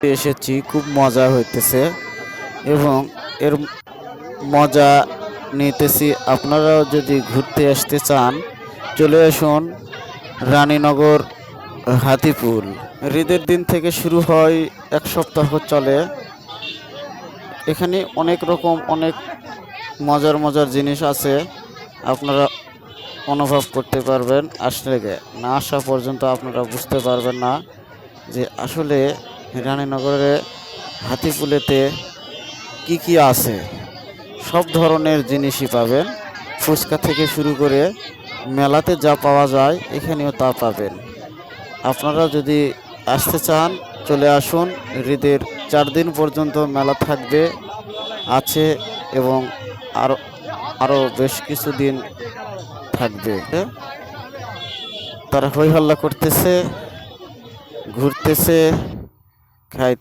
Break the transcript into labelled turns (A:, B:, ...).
A: এসেছি, খুব মজা হইতেছে এবং এর মজা নিতেছি। আপনারাও যদি ঘুরতে আসতে চান চলে আসুন রানীনগর হাতিপুল। ঈদের দিন থেকে শুরু হয়, এক সপ্তাহ চলে। এখানে অনেক রকম অনেক মজার মজার জিনিস আছে, আপনারা অনুভব করতে পারবেন। আসলে না আসা পর্যন্ত আপনারা বুঝতে পারবেন না যে আসলে রানীনগরে হাতিপুলেতে কি কি আছে। সব ধরনের জিনিসই পাবেন, ফুচকা থেকে শুরু করে মেলাতে যা পাওয়া যায় এখানেও তা পাবেন। আপনারা যদি আসতে চান চলে আসুন। ঈদের 4 দিন পর্যন্ত মেলা থাকবে, আছে এবং আরও আরও বেশ কিছু দিন থাকবে। তারা হই হল্লা করতেছে, ঘুরতেছে, খাই